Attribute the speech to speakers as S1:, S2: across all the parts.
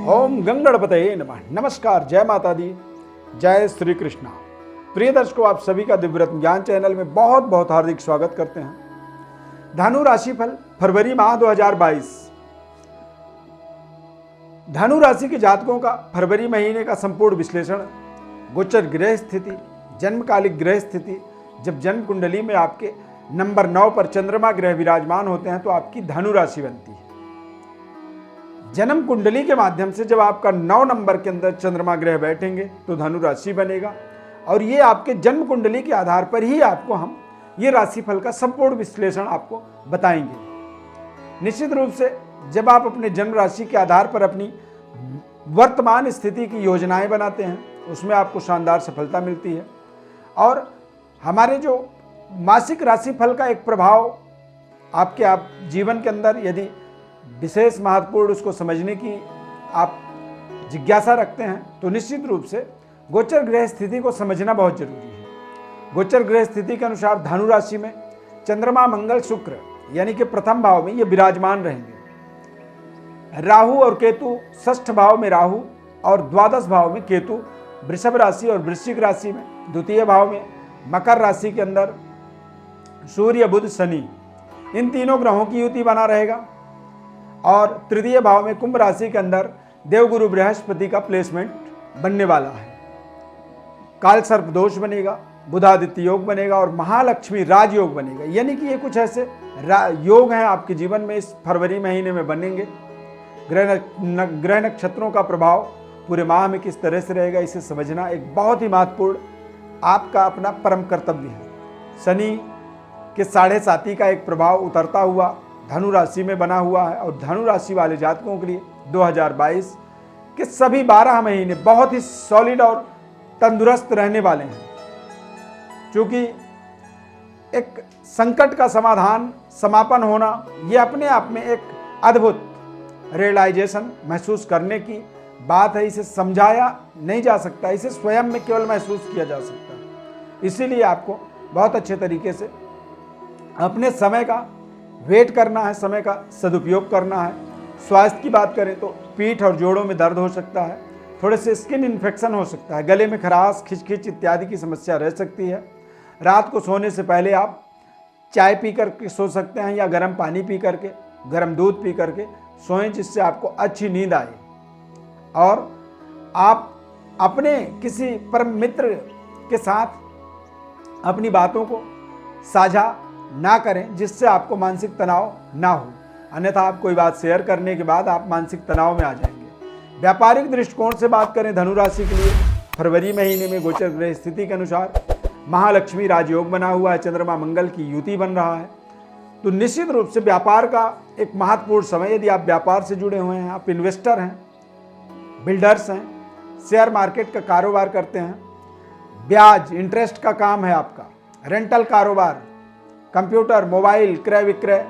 S1: ओम गंगणपतये नमः। नमस्कार, जय माता दी, जय श्री कृष्णा। प्रिय दर्शकों, आप सभी का दिव्यरत्न ज्ञान चैनल में बहुत बहुत हार्दिक स्वागत करते हैं। धनु राशिफल फरवरी माह 2022। धनु राशि के जातकों का फरवरी महीने का संपूर्ण विश्लेषण, गोचर ग्रह स्थिति, जन्मकालिक ग्रह स्थिति। जब जन्म कुंडली में आपके नंबर 9 पर चंद्रमा ग्रह विराजमान होते हैं तो आपकी धनु राशि बनती है। जन्म कुंडली के माध्यम से जब आपका 9 नंबर के अंदर चंद्रमा ग्रह बैठेंगे तो धनु राशि बनेगा, और ये आपके जन्म कुंडली के आधार पर ही आपको हम ये राशिफल का संपूर्ण विश्लेषण आपको बताएंगे। निश्चित रूप से जब आप अपने जन्म राशि के आधार पर अपनी वर्तमान स्थिति की योजनाएं बनाते हैं, उसमें आपको शानदार सफलता मिलती है। और हमारे जो मासिक राशिफल का एक प्रभाव आपके जीवन के अंदर यदि विशेष महत्वपूर्ण उसको समझने की आप जिज्ञासा रखते हैं तो निश्चित रूप से गोचर ग्रह स्थिति को समझना बहुत जरूरी है। गोचर ग्रह स्थिति के अनुसार धनु राशि में चंद्रमा, मंगल, शुक्र यानी कि प्रथम भाव में ये विराजमान रहेंगे। राहु और केतु षष्ठ भाव में राहु और द्वादश भाव में केतु, वृषभ राशि और वृश्चिक राशि में, द्वितीय भाव में मकर राशि के अंदर सूर्य, बुध, शनि, इन तीनों ग्रहों की युति बना रहेगा। और तृतीय भाव में कुंभ राशि के अंदर देवगुरु बृहस्पति का प्लेसमेंट बनने वाला है। काल सर्प दोष बनेगा, बुधादित्य योग बनेगा और महालक्ष्मी राजयोग बनेगा। यानी कि ये कुछ ऐसे योग हैं आपके जीवन में इस फरवरी महीने में बनेंगे। ग्रह नक्षत्रों का प्रभाव पूरे माह में किस तरह से रहेगा, इसे समझना एक बहुत ही महत्वपूर्ण आपका अपना परम कर्तव्य है। शनि के 7.5 का एक प्रभाव उतरता हुआ धनु राशि में बना हुआ है, और धनु राशि वाले जातकों के लिए 2022 के सभी 12 महीने बहुत ही सॉलिड और तंदुरुस्त रहने वाले हैं। क्योंकि एक संकट का समापन होना ये अपने आप में एक अद्भुत रियलाइजेशन महसूस करने की बात है। इसे समझाया नहीं जा सकता, इसे स्वयं में केवल महसूस किया जा सकता है। इसीलिए आपको बहुत अच्छे तरीके से अपने समय का वेट करना है, समय का सदुपयोग करना है। स्वास्थ्य की बात करें तो पीठ और जोड़ों में दर्द हो सकता है, थोड़े से स्किन इन्फेक्शन हो सकता है, गले में खराश, खिचखिच इत्यादि की समस्या रह सकती है। रात को सोने से पहले आप चाय पी करके सो सकते हैं या गर्म पानी पी करके, गर्म दूध पी करके सोएं, जिससे आपको अच्छी नींद आए। और आप अपने किसी परम मित्र के साथ अपनी बातों को साझा ना करें, जिससे आपको मानसिक तनाव ना हो, अन्यथा आप कोई बात शेयर करने के बाद आप मानसिक तनाव में आ जाएंगे। व्यापारिक दृष्टिकोण से बात करें धनु राशि के लिए फरवरी महीने में गोचर ग्रह स्थिति के अनुसार महालक्ष्मी राजयोग बना हुआ है, चंद्रमा मंगल की युति बन रहा है। तो निश्चित रूप से व्यापार का एक महत्वपूर्ण समय, यदि आप व्यापार से जुड़े हुए हैं, आप इन्वेस्टर हैं, बिल्डर्स हैं, शेयर मार्केट का कारोबार करते हैं, ब्याज इंटरेस्ट का काम है आपका, रेंटल कारोबार, कंप्यूटर, मोबाइल क्रय विक्रय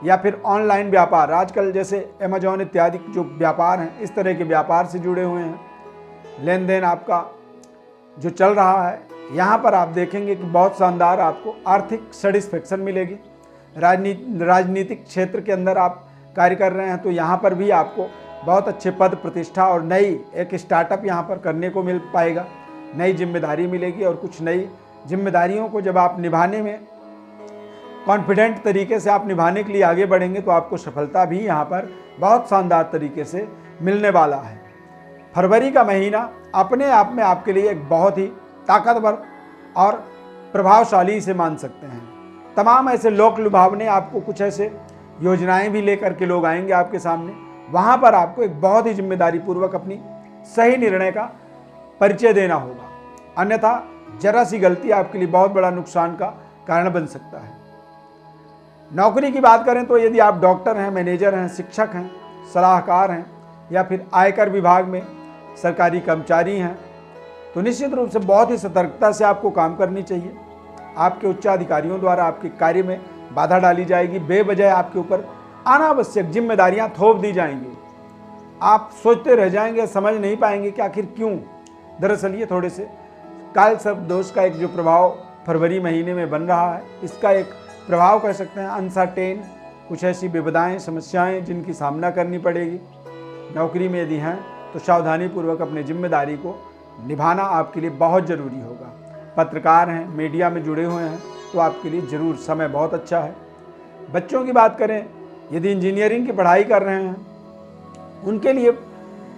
S1: या फिर ऑनलाइन व्यापार, आजकल जैसे अमेजॉन इत्यादि जो व्यापार हैं, इस तरह के व्यापार से जुड़े हुए हैं, लेन देन आपका जो चल रहा है, यहाँ पर आप देखेंगे कि बहुत शानदार आपको आर्थिक सेटिस्फेक्शन मिलेगी। राजनीतिक क्षेत्र के अंदर आप कार्य कर रहे हैं तो यहाँ पर भी आपको बहुत अच्छे पद प्रतिष्ठा और नई एक स्टार्टअप यहाँ पर करने को मिल पाएगा। नई जिम्मेदारी मिलेगी, और कुछ नई जिम्मेदारियों को जब आप निभाने में कॉन्फिडेंट तरीके से आप निभाने के लिए आगे बढ़ेंगे तो आपको सफलता भी यहाँ पर बहुत शानदार तरीके से मिलने वाला है। फरवरी का महीना अपने आप में आपके लिए एक बहुत ही ताकतवर और प्रभावशाली से मान सकते हैं। तमाम ऐसे लोक लुभावने आपको कुछ ऐसे योजनाएं भी लेकर के लोग आएंगे आपके सामने, वहाँ पर आपको एक बहुत ही जिम्मेदारी पूर्वक अपनी सही निर्णय का परिचय देना होगा, अन्यथा जरा सी गलती आपके लिए बहुत बड़ा नुकसान का कारण बन सकता है। नौकरी की बात करें तो यदि आप डॉक्टर हैं, मैनेजर हैं, शिक्षक हैं, सलाहकार हैं या फिर आयकर विभाग में सरकारी कर्मचारी हैं तो निश्चित रूप से बहुत ही सतर्कता से आपको काम करनी चाहिए। आपके उच्चाधिकारियों द्वारा आपके कार्य में बाधा डाली जाएगी, बेवजह आपके ऊपर अनावश्यक जिम्मेदारियां थोप दी जाएंगी। आप सोचते रह जाएंगे, समझ नहीं पाएंगे कि आखिर क्यों। दरअसल ये थोड़े से काल सर्प दोष का एक जो प्रभाव फरवरी महीने में बन रहा है, इसका एक प्रभाव कह सकते हैं अनसर्टेन, कुछ ऐसी विपदाएं, समस्याएं जिनकी सामना करनी पड़ेगी। नौकरी में यदि हैं तो सावधानीपूर्वक अपनी जिम्मेदारी को निभाना आपके लिए बहुत ज़रूरी होगा। पत्रकार हैं, मीडिया में जुड़े हुए हैं, तो आपके लिए ज़रूर समय बहुत अच्छा है। बच्चों की बात करें, यदि इंजीनियरिंग की पढ़ाई कर रहे हैं, उनके लिए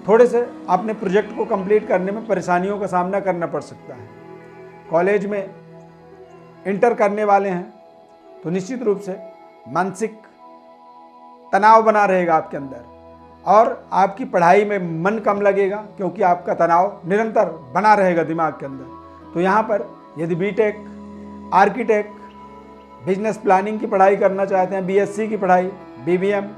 S1: थोड़े से अपने प्रोजेक्ट को कंप्लीट करने में परेशानियों का सामना करना पड़ सकता है। कॉलेज में इंटर करने वाले हैं तो निश्चित रूप से मानसिक तनाव बना रहेगा आपके अंदर, और आपकी पढ़ाई में मन कम लगेगा क्योंकि आपका तनाव निरंतर बना रहेगा दिमाग के अंदर। तो यहाँ पर यदि बीटेक, आर्किटेक्ट, बिजनेस प्लानिंग की पढ़ाई करना चाहते हैं, बीएससी की पढ़ाई, बीबीएम,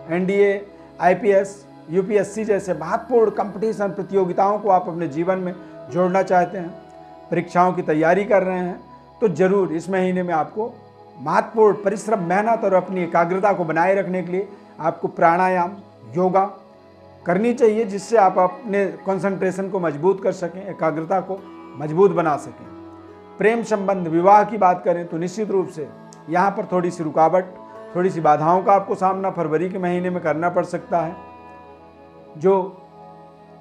S1: एनडीए, आईपीएस, यूपीएससी जैसे महत्वपूर्ण कंपटीशन प्रतियोगिताओं को आप अपने जीवन में जोड़ना चाहते हैं, परीक्षाओं की तैयारी कर रहे हैं, तो जरूर इस महीने में आपको महत्वपूर्ण परिश्रम, मेहनत और अपनी एकाग्रता को बनाए रखने के लिए आपको प्राणायाम, योगा करनी चाहिए, जिससे आप अपने कंसंट्रेशन को मजबूत कर सकें, एकाग्रता को मजबूत बना सकें। प्रेम संबंध, विवाह की बात करें तो निश्चित रूप से यहाँ पर थोड़ी सी रुकावट, थोड़ी सी बाधाओं का आपको सामना फरवरी के महीने में करना पड़ सकता है। जो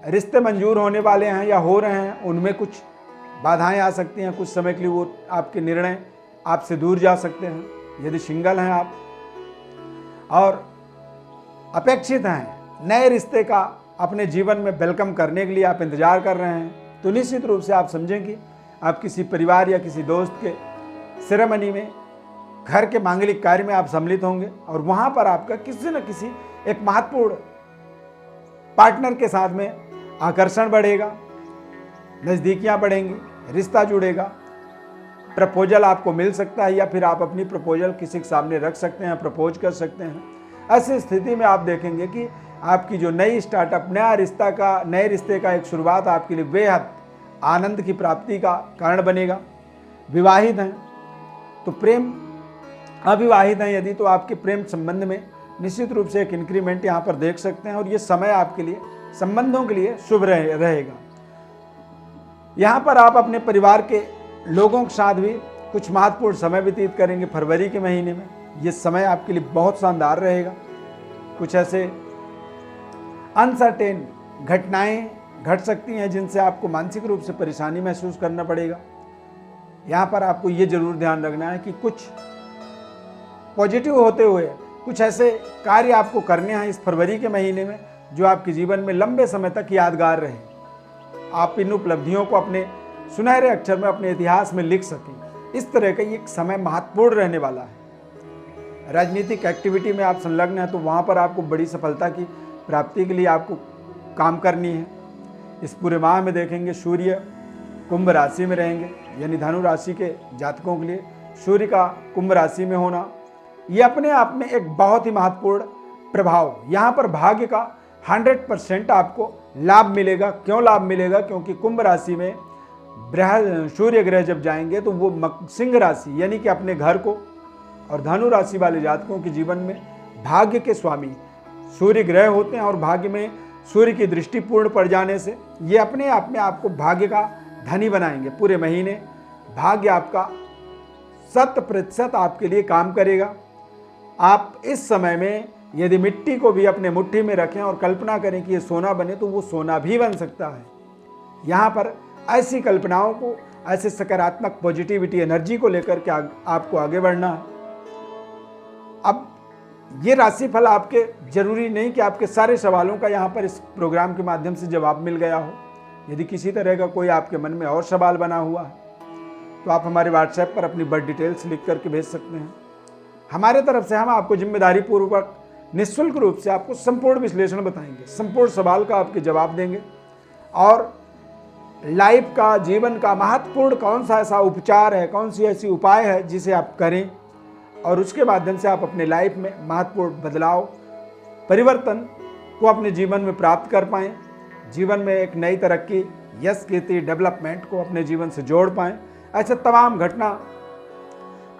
S1: रिश्ते मंजूर होने वाले हैं या हो रहे हैं, उनमें कुछ बाधाएं आ सकती हैं। कुछ समय के लिए वो आपके निर्णय आपसे दूर जा सकते हैं। यदि सिंगल हैं आप और अपेक्षित हैं नए रिश्ते का अपने जीवन में वेलकम करने के लिए आप इंतजार कर रहे हैं, तो निश्चित रूप से आप समझें कि आप किसी परिवार या किसी दोस्त के सेरेमनी में, घर के मांगलिक कार्य में आप सम्मिलित होंगे, और वहाँ पर आपका किसी न किसी एक महत्वपूर्ण पार्टनर के साथ में आकर्षण बढ़ेगा, नज़दीकियाँ बढ़ेंगी, रिश्ता जुड़ेगा, प्रपोजल आपको मिल सकता है, या फिर आप अपनी प्रपोजल किसी के सामने रख सकते हैं, प्रपोज कर सकते हैं। ऐसी स्थिति में आप देखेंगे कि आपकी जो नई स्टार्टअप, नए रिश्ते का एक शुरुआत आपके लिए बेहद आनंद की प्राप्ति का कारण बनेगा। विवाहित हैं तो प्रेम, अविवाहित हैं यदि, तो आपके प्रेम संबंध में निश्चित रूप से एक इंक्रीमेंट यहाँ पर देख सकते हैं, और ये समय आपके लिए संबंधों के लिए शुभ रहेगा। यहाँ पर आप अपने परिवार के लोगों के साथ भी कुछ महत्वपूर्ण समय व्यतीत करेंगे फरवरी के महीने में। ये समय आपके लिए बहुत शानदार रहेगा। कुछ ऐसे अनसर्टेन घटनाएं घट सकती हैं जिनसे आपको मानसिक रूप से परेशानी महसूस करना पड़ेगा। यहाँ पर आपको ये जरूर ध्यान रखना है कि कुछ पॉजिटिव होते हुए कुछ ऐसे कार्य आपको करने हैं इस फरवरी के महीने में जो आपके जीवन में लंबे समय तक यादगार रहे। आप इन उपलब्धियों को अपने सुनहरे अक्षर में, अपने इतिहास में लिख सकें। इस तरह का ये समय महत्वपूर्ण रहने वाला है। राजनीतिक एक्टिविटी में आप संलग्न हैं तो वहाँ पर आपको बड़ी सफलता की प्राप्ति के लिए आपको काम करनी है। इस पूरे माह में देखेंगे सूर्य कुंभ राशि में रहेंगे, यानी धनु राशि के जातकों के लिए सूर्य का कुंभ राशि में होना ये अपने आप में एक बहुत ही महत्वपूर्ण प्रभाव। यहाँ पर भाग्य का 100% आपको लाभ मिलेगा। क्यों लाभ मिलेगा? क्योंकि कुंभ राशि में सूर्य ग्रह जब जाएंगे तो वो सिंह राशि यानी कि अपने घर को, और धनु राशि वाले जातकों के जीवन में भाग्य के स्वामी सूर्य ग्रह होते हैं, और भाग्य में सूर्य की दृष्टि पूर्ण पड़ जाने से ये अपने आप में आपको भाग्य का धनी बनाएंगे। पूरे महीने भाग्य आपका 100% आपके लिए काम करेगा। आप इस समय में यदि मिट्टी को भी अपने मुट्ठी में रखें और कल्पना करें कि ये सोना बने तो वो सोना भी बन सकता है। यहाँ पर ऐसी कल्पनाओं को, ऐसे सकारात्मक पॉजिटिविटी एनर्जी को लेकर के आपको आगे बढ़ना है। अब ये राशिफल आपके जरूरी नहीं कि आपके सारे सवालों का यहाँ पर इस प्रोग्राम के माध्यम से जवाब मिल गया हो। यदि किसी तरह का कोई आपके मन में और सवाल बना हुआ है तो आप हमारे व्हाट्सएप पर अपनी बर्थ डिटेल्स लिख करके भेज सकते हैं। हमारे तरफ से हम आपको जिम्मेदारी पूर्वक निःशुल्क रूप से आपको संपूर्ण विश्लेषण बताएंगे, संपूर्ण सवाल का आपके जवाब देंगे, और लाइफ का, जीवन का महत्वपूर्ण कौन सा ऐसा उपचार है, कौन सी ऐसी उपाय है जिसे आप करें और उसके माध्यम से आप अपने लाइफ में महत्वपूर्ण बदलाव, परिवर्तन को अपने जीवन में प्राप्त कर पाएं, जीवन में एक नई तरक्की, यश, कीर्ति, डेवलपमेंट को अपने जीवन से जोड़ पाएं। ऐसे तमाम घटना,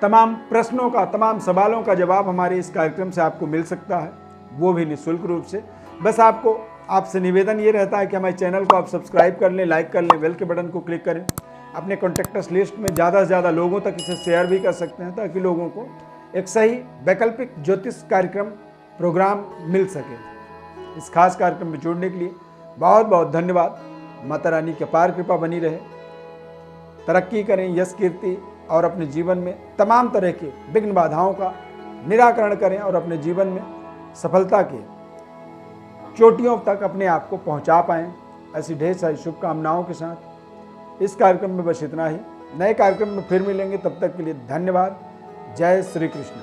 S1: तमाम प्रश्नों का, तमाम सवालों का जवाब हमारे इस कार्यक्रम से आपको मिल सकता है, वो भी निःशुल्क रूप से। बस आपसे निवेदन ये रहता है कि हमारे चैनल को आप सब्सक्राइब कर लें, लाइक कर लें, बेल के बटन को क्लिक करें, अपने कॉन्टैक्ट्स लिस्ट में ज़्यादा से ज़्यादा लोगों तक इसे शेयर भी कर सकते हैं ताकि लोगों को एक सही वैकल्पिक ज्योतिष कार्यक्रम, प्रोग्राम मिल सके। इस खास कार्यक्रम में जुड़ने के लिए बहुत बहुत धन्यवाद। माता रानी की अपार कृपा बनी रहे, तरक्की करें, यश कीर्ति, और अपने जीवन में तमाम तरह के विघ्न बाधाओं का निराकरण करें और अपने जीवन में सफलता के चोटियों तक अपने आप को पहुंचा पाएं। ऐसी ढेर सारी शुभकामनाओं के साथ इस कार्यक्रम में बस इतना ही। नए कार्यक्रम में फिर मिलेंगे, तब तक के लिए धन्यवाद। जय श्री कृष्ण।